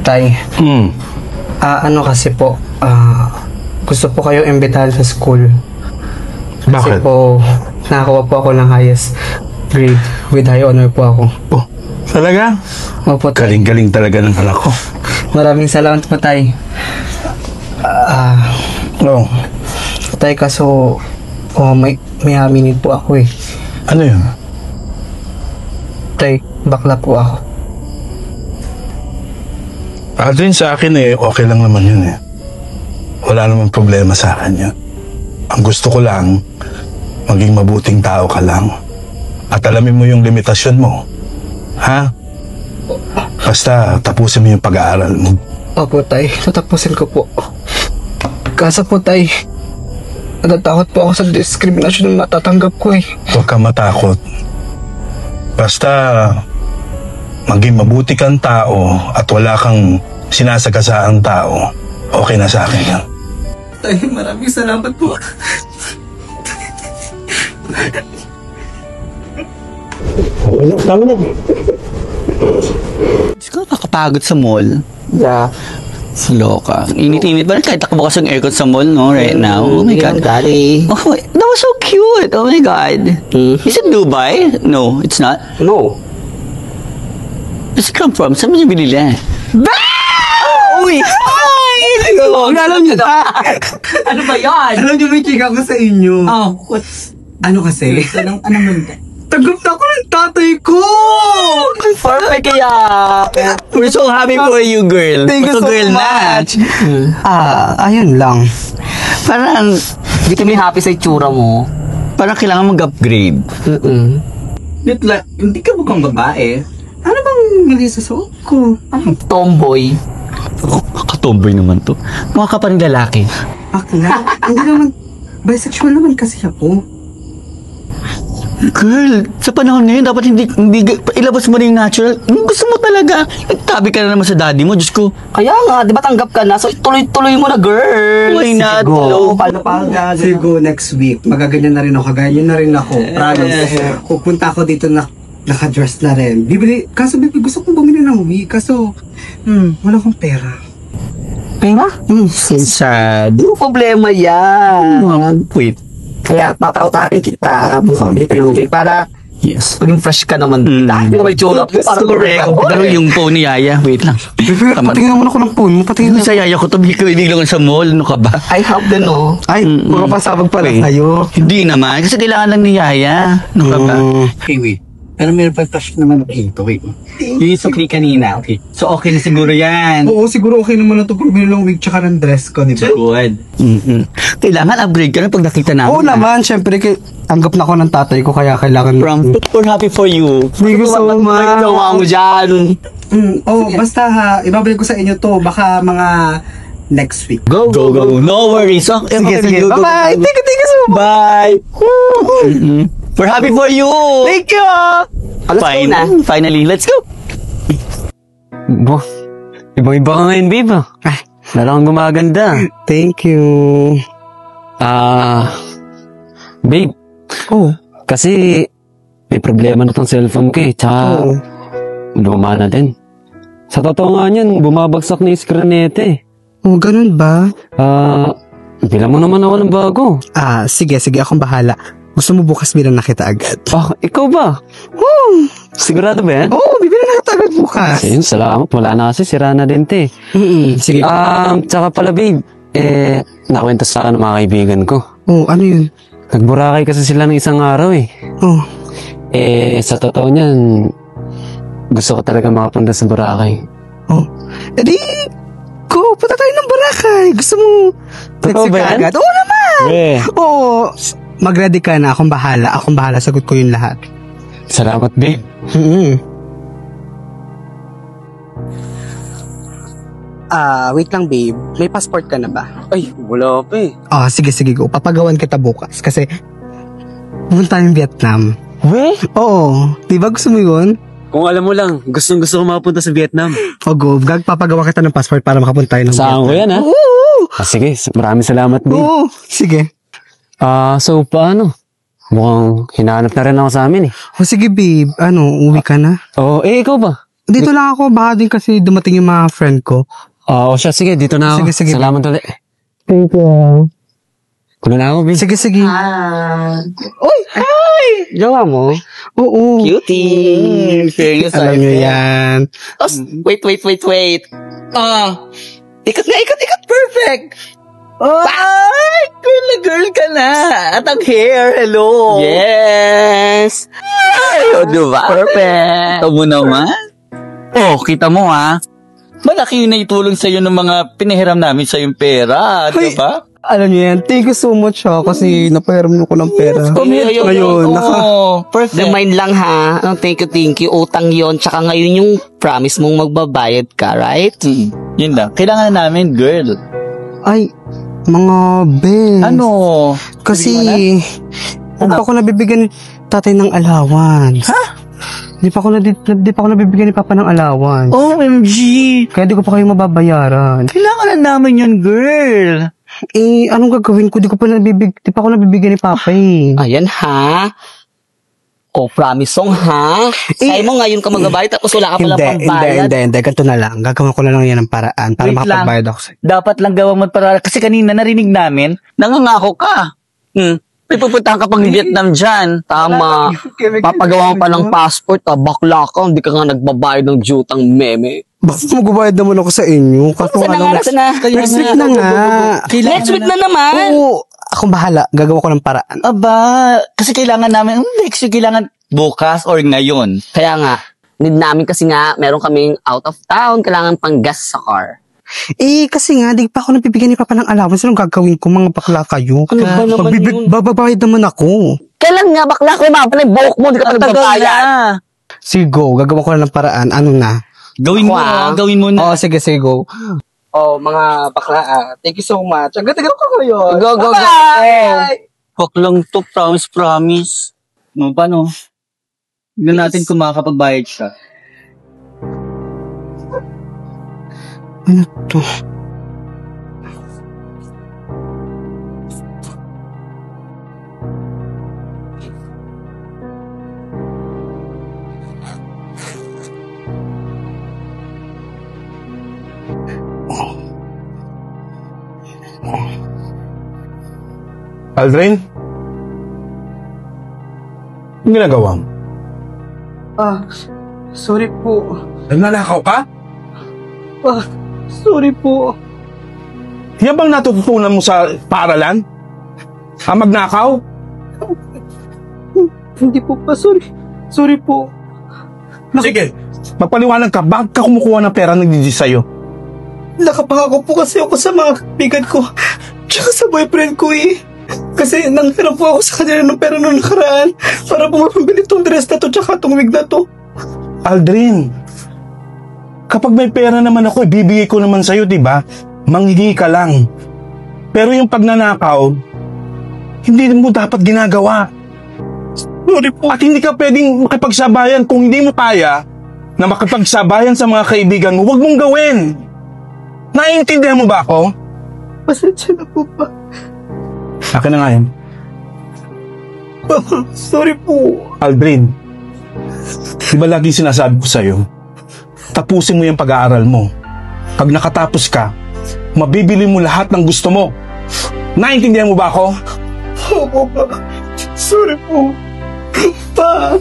Tay. Ano kasi po, gusto po kayo imbitahan sa school. Kasi Bakit? po, nakakuha po ako ng highest grade with high honor po ako. Oh, talaga? Opo, tay. Galing-galing talaga ng anak ko. Maraming salamat po, tay. Oh, Tay, kaso, may aminin po ako eh. ano yun? Tay, bakla po ako. Aldrin, sa akin okay lang naman yun eh. Wala namang problema sa akin yun. Ang gusto ko lang, maging mabuting tao ka lang. At alamin mo yung limitasyon mo. Ha? Basta tapusin mo yung pag-aaral mo. Opo, tay. Tatapusin ko po. Kaso po, tay, natatakot po ako sa diskriminasyon na matatanggap ko eh. Huwag kang matakot. Basta maging mabuti kang tao at wala kang sinasagasaang tao, okay na sa akin yan. Tay, maraming salamat po. Tama na. Siguro nakapagod sa mall. Yeah. Sa loka. Init-init ba? Kahit ako bukas ang aircon sa mall, no? Right now. Oh my God. Daddy. Oh, that was so cute. Oh my God. Is it Dubai? No, it's not. No. Where's it come from? Saan mo niya binili? Uy! Ay! Alam niyo na. Ano ba yan? Alam niyo, may chika ko sa inyo. Oh, what's... Ano kasi? Anong nandun? Tanggap na ako ng tatay ko! Perfect kaya! We're so happy for you, girl. Thank you so girl much. Ayun lang. Parang, Hindi kami happy sa itsura mo. parang kailangan mag-upgrade. Hindi ka mukhang babae. Ano bang mali sa suot ko? Anong tomboy? Katomboy naman to. Mukha ka pa rin lalaki. Bakla? Hindi naman, bisexual naman kasi ako. Girl, sa panahon ngayon, dapat hindi ilabas mo na yung natural. Gusto mo talaga. Nagtabi ka na naman sa daddy mo, Diyos ko. Kaya nga, di ba tanggap ka na? So tuloy-tuloy mo na, girl. Why not? Hello, paano pa? Siguro next week, magaganyan na rin ako. Ganyan na rin ako. Promise. Pupunta ako dito na naka-dress na rin. Kaso gusto kong bumili ng wig. Kaso, wala akong pera. Pera? Sad. Hindi problema yan. Wait. Kaya tataw-takin kita. Bumili ka ng wig para Yes. maging fresh ka naman. Hindi ka may tsura. Correct. Pero yung phone ni Yaya, wait lang. Patingin naman ako ng phone mo. Patingin Sa Yaya ko, tabi ko lang sa mall. Ano ka ba? I have the no. Ay, makapasabag pala kayo. Hindi naman. Kasi kailangan lang ni Yaya. Ano ka ba? Okay, wait. Pero meron pa touch naman dito. Wait. Yung sukli kanina. Okay. So, okay na siguro yan. Oo, siguro okay naman na ito pag binilong wig tsaka ng dress ko, di ba? Good. Kailangan upgrade ka na pag nakita namin. Oo naman, syempre, tanggap na ako ng tatay ko kaya kailangan... We're happy for you. Thank you so much. Gawa mo dyan. Basta ha, ibabalik ko sa inyo to, baka mga next week. Go. No worries. Sige. Bye-bye. Thank you so much. Bye. We're happy for you. Thank you. Fine. Finally, let's go. Bo, ibang-iba ka ngayon, babe. Lalo kang gumaganda. Thank you. Babe. Oh. Kasi, may problema na tong cellphone ko eh. Tsaka, luma na din. Sa totoo nga niyan, bumabagsak na yung screen nito eh. Oh, ganun ba? Bilang mo naman ako ng bago. Sige, akong bahala. Gusto mo bukas bilang nakita agad? Ikaw ba? Sigurado ba yan? Bibili na kita agad bukas. Ayun, salamat. Wala na kasi, sira na din te. Sige. Tsaka pala babe, nakwenta sa akin ng mga kaibigan ko. Ano yun? Nagburakay kasi sila ng isang araw eh. Sa totoo niyan, gusto ko talaga makapunta sa Boracay. Edi, punta tayo ng Boracay. Gusto mo Totoo ba yan? agad? Oo naman. Yeah. Mag-ready ka na. Akong bahala. Sagot ko yun lahat. Salamat babe. Wait lang babe. May passport ka na ba? Ay, wala pa eh. Sige, go. Papagawan kita bukas. Kasi, pumunta tayong Vietnam. We? Oo. Diba gusto mo yun? Kung alam mo lang, gusto ko makapunta sa Vietnam. Go. Papagawa kita ng passport para makapunta tayo ng Saan ko Vietnam. yan ha? Oo. Sige, maraming salamat babe. Oo. Sige. So paano? Mukhang hinahanap na rin ako sa amin eh. O sige babe, uwi ka na? Oo, ikaw ba? Dito lang ako, baka din kasi dumating yung mga friend ko. Oo, siya, sige, dito na ako. Sige. Salamat ulit. Thank you. Kulo na ako, babe. Sige. Uy! Hi! Jowa mo? Oo. Cutie! Fairness Alam niyo yan. Tapos, wait. Ikot. Perfect! Ay! Girl ka na! At ang hair, hello! Yes! Ay, diba? Perfect! Ito mo naman. Oh, kita mo ha. Malaki yung naitulong sa'yo ng mga pinahiram namin sa yung pera, di ba? Alam niyo yan, thank you so much kasi napahiram ko ng pera. Ngayon, Perfect. Remind lang ha. Thank you. Utang yon. Tsaka ngayon yung promise mong magbabayad ka, right? Yun lang. Kailangan na namin, girl. Ay, mga bes. Ano? Kasi, hindi pa ako nabibigyan ni tatay ng allowance. Ha? Di pa ako nabibigyan ni papa ng allowance. OMG! Kaya di ko pa kayo mababayaran. Kailangan na namin yun, girl. Anong gagawin ko? Di pa ako nabibigyan ni papa eh. Ayan ha. Promise song ha. Say mo ngayon ka magbabayad tapos wala ka pala pambayad. Hindi. Ganito na lang. Gagawin ko na lang yan ng paraan para Wait makapagbayad ako sa'yo. Dapat lang gawang magparara. Kasi kanina narinig namin, nangangako ka. May pupuntahan ka pang Vietnam dyan. Tama. Papagawa ka pa ng passport. Bakla ka. Hindi ka nga nagbabayad ng jutang meme. Bakit magbabayad naman ako sa inyo? Kaso Saan na? Next week na nga. Next week na naman. Oo. Akong bahala. Gagawa ko ng paraan. Aba, kasi kailangan namin, next week kailangan bukas or ngayon. Kaya nga, need namin kasi nga, meron kaming out of town. Kailangan pang gas sa car. Kasi nga, di pa ako nabibigyan ni papa ng allowance. Anong gagawin ko? Mga bakla kayo. Ano ba naman yun? Bababayad naman ako. Kailan nga bakla ko? Mapalay buhok mo. Hindi ka pa nagbabayad. Sige, go. Gagawa ko na ng paraan. Ano na? Gawin mo na. Sige, go. Mga bakla, thank you so much. Ang ganda ko kayo. Go. Wag lang to, promise. No, paano? Tignan natin kung makakapagbayad siya. Ano to? Aldrin? Anong ginagawa mo? Sorry po. Nagnanakaw ka? Sorry po. Yan bang natututunan mo sa paaralan? Magnakaw? Hindi po pa. Sorry po. Sige, magpaliwanag ka. Bakit ka kumukuha ng pera nagdidis sa'yo? Nakapangako po kasi ako sa mga kaibigan ko. Tsaka sa boyfriend ko eh. Kasi nanghiram po ako sa kanila ng pera noong nakaraan para po mapabili tong dress na to tsaka tong wig na to. Aldrin, kapag may pera naman ako, ibibigay ko naman sa'yo, di ba? Manghingi ka lang. Pero yung pagnanakaw, hindi mo dapat ginagawa. Sorry po. At hindi ka pwedeng makipagsabayan kung hindi mo kaya na makipagsabayan sa mga kaibigan mo, huwag mong gawin. Naiintindihan mo ba ako? Pasensya na po pa. Akin na nga yan. Sorry po. Aldrin, di ba lagi sinasabi ko sa'yo, tapusin mo yung pag-aaral mo. Pag nakatapos ka, mabibili mo lahat ng gusto mo. Naiintindihan mo ba ako? Opo pa. Sorry po. Pa.